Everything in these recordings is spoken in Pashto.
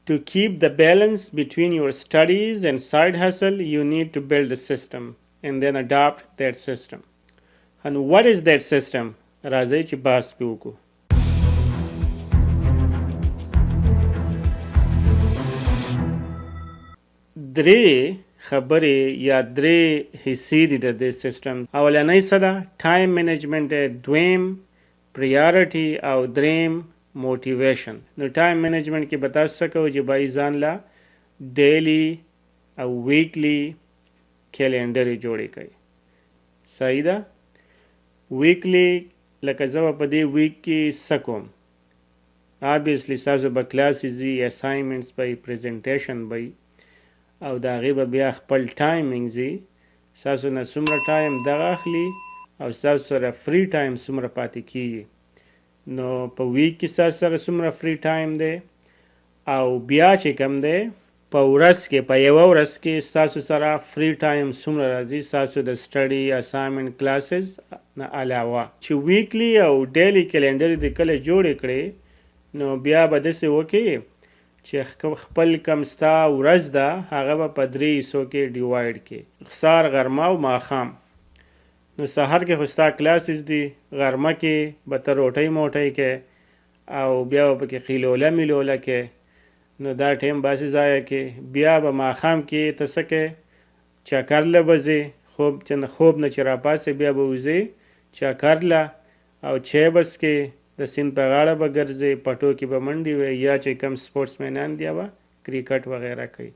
To keep the balance between your studies and side hustle, you need to build a system and then adopt that system. And what is that system? راځئ چې بحث پې وکړو. درې خبرې یا درې حصې دي د دې سیسټم. اولنۍ څه ده؟ ټایم منیجمنټ دی، دویم پریارټي او دریم موټیویشن. نو ټایم منیجمنټ کې به تاسو څه کوئ چې بای ځان له ډیلی او ویکلی کیلنډر یې جوړې کوئ. صحیح ده؟ ویکلی لکه زه به په دې ویک کې څه کوم؟ obviously ستاسو به کلاسز وي، اساینمنټس به وي، پریزنټیشن به وي او د هغې به بیا خپل ټایمنګز وي. ستاسو نه څومره ټایم دغه اخلي او ستاسو سره فری ټایم څومره پاتې کیږي. نو په ویک کې ستاسو سره څومره فری ټایم دی او بیا چې کوم دی په ورځ کې، په یوه ورځ کې ستاسو سره فری ټایم څومره راځي ستاسو د سټډي اساینمنټ کلاسز نه علاوه. چې ویکلی او ډیلی کیلنډر دې کله جوړې کړې نو بیا به داسې وکړي چې خپل کم ستا ورځ ده هغه به په درې حصو کې ډیوایډ کړي، سهار، غرمه او ماښام. نو سهار کې خو ستا کلاسز دي، غرمه کې به ته روټۍ موټۍ کې او بیا به پکې خیلوله میلوله کې، نو دا ټایم باسې ضایع کې. بیا به ماښام کې ته څه کې چکر له به ځې، خوب نه چې راپاسې بیا به وځې چکر له او چای بس کې د سیند په غاړه به ګرځې، پټو کې به منډې وي یا چې کم سپورټس مینان دی به کرکټ وغیره کوي.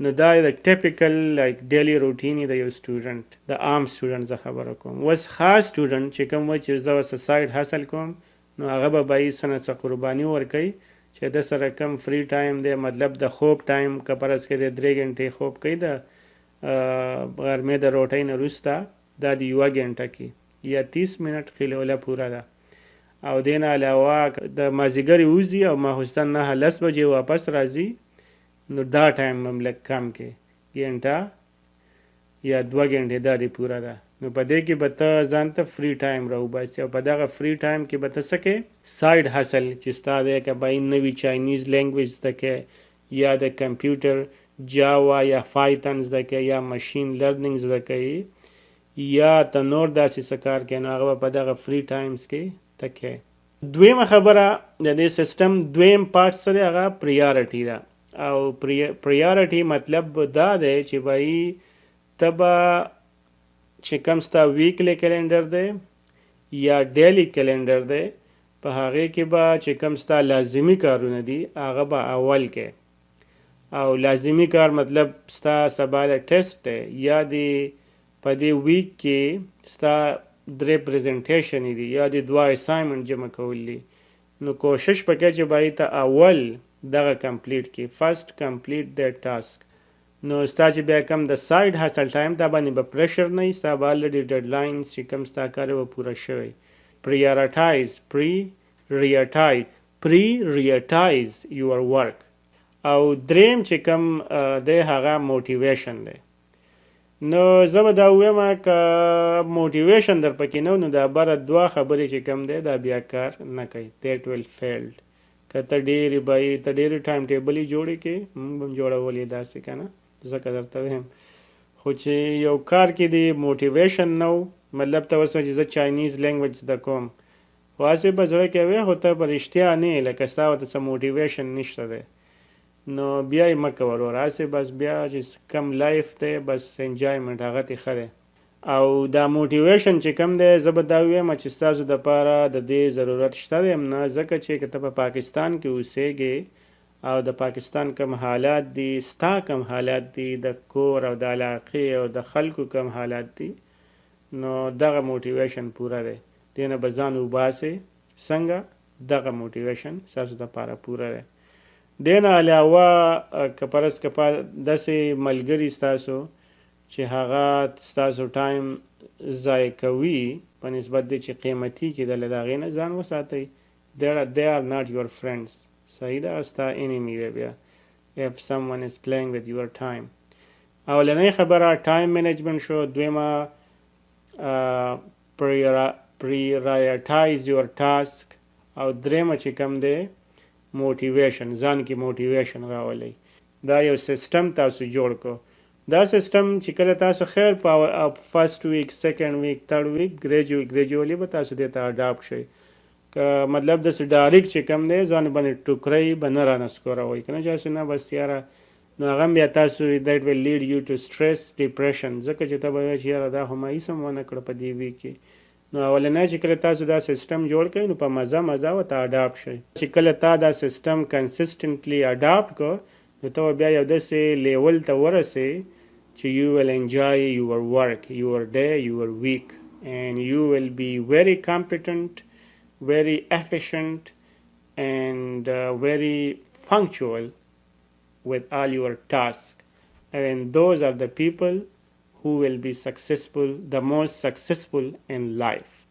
نو دا د ټیپیکل لایک ډیلی روټین د یو سټوډنټ، د عام سټوډنټ زه خبره کوم. اوس خاص سټوډنټ چې کوم وایي چې زه اوس سایډ حاصل کوم نو هغه به بایي څه نه څه قرباني ورکوي چې د سره کم فری ټایم دی، مطلب د خوب ټایم که فرض کې د 3 غنټې خوب کوي د غرمې د روټۍ نه وروسته، دا د 1 غنټه کې یا 30 منټ خیلوله پوره ده. او دې نه علاوه د مازدیګر وځي او ماخوستن 9-10 بجې واپس راځي نو دا ټایم هم لږ کم کې غنټه یا 2 غنټې دا دې پوره ده. نو په دې کې به ته ځان ته فری ټایم راوباسي او په دغه فری ټایم کې به ته څه کوې؟ سایډ حاصل چې ستا دی که به نوي چاینیز لینګویج زده کوې یا د کمپیوټر جاوا یا فایتن زده کوې یا مشین لرنینګ زده کوې یا ته نور داسې څه کار کوې نو هغه به په دغه فری ټایمز کې ته کوې. دویمه خبره د دې سیسټم دویم پارټ څه دی؟ هغه پریارټي ده. او پریارټي مطلب دا دی چې بهی ته به چې کوم ستا ویکلی کیلنډر دی یا ډیلی کیلنډر دی په هغې کې به چې کوم ستا لازمي کارونه دي هغه به اول کې، او لازمي کار مطلب ستا سبا له ټیسټ دی یا د په دې ویک کې ستا 3 پریزنټیشن دي یا د 2 اساینمنټ جمع کول دي. نو کوشش وکړه چې باید ته اول دغه کمپلیټ کړي، فرست کمپلیټ دیټ ټاسک. نو ستا چې بیا کم د سایډ حاصل ټایم دا باندې به پریشر نه وي، ستا به الریډي ډیډ لاینز چې کوم ستا کار به پوره شوی. پریارټایز یور ورک. او دریم چې کوم دی هغه موټیویشن دی. نو زه به دا ووایم که موټیویشن در پکې نه نو دا بره 2 خبرې چې کوم دی دا بیا کار نه کوي. دیټ ویل فیلډ. که ته ډېرې بایي ته ډېرې ټایم ټیبل یې جوړې کړې، موږ به هم جوړولې داسې که نه، ځکه درته ویم. خو چې یو کار کې دی موټیویشن نه و، مطلب ته اوس چې زه چاینیز لینګویج زده کوم خو هسې به زړه کې وی خو ته په رښتیا نه یې لکه ستا ورته څه موټیویشن نشته دی نو بیا یې مه کوه وروره. هسې بس بیا چې کم لایف دی بس انجایمنټ هغه ترې ښه دی. او دا موټیویشن چې کم دی زه به دا ووایم چې ستاسو دپاره د دې ضرورت شته دی هم نه، ځکه چې که ته په پاکستان کې اوسېږې او د پاکستان کم حالات دي، ستا کم حالات دي، د کور او د علاقې او د خلکو کم حالات دي، نو دغه موټیویشن پوره دی. دې نه به ځان وباسې څنګه؟ دغه موټیویشن ستاسو دپاره پوره دی. دې نه علاوه که فرض که داسې ملګري ستاسو چې هغه ستاسو ټایم ضایع کوي په نسبت دی چې قیمتي کېدله د هغې نه ځان وساتئ. they are not your friends. صحیح ده؟ ستا انیمي وی بیا if someone is playing with your time. اولنۍ خبره ټایم منیجمنټ شو، دویمه prioritize your task او دریمه چې کوم دی موټیویشن، ځان کې موټیویشن راولي. دا یو سیستم تاسو جوړ کو. دا سیستم چې کله تاسو خیر په فرست ویک، سیکنډ ویک، تھرډ ویک ګریجوالي به تاسو دې ته اډاپټ شئ. که مطلب داسې ډایرکټ چې کوم دی ځان باندې ټوکرۍ به نه رانسکوروئ، که نه چې هسې نه بس یاره نو هغه هم بیا تاسو دیٹ ویل لیډ یو ټو سټرس ډپریشن، ځکه چې ته به وایې چې یاره دا خو ما هېڅ هم ونه کړه په دې ویک کې. نو اولنی چې کله تاسو دا سیستم جوړ کړئ نو په مزه ورته اډاپټ شئ. چې کله تا دا سیستم کنسسټنټلی اډاپټ کړو نو ته بیا یو داسې لیول ته ورسې چې you will enjoy your work, your day, your week, and you will be very competent, very efficient, and very punctual with all your tasks. And those are the people who will be successful, the most successful in life.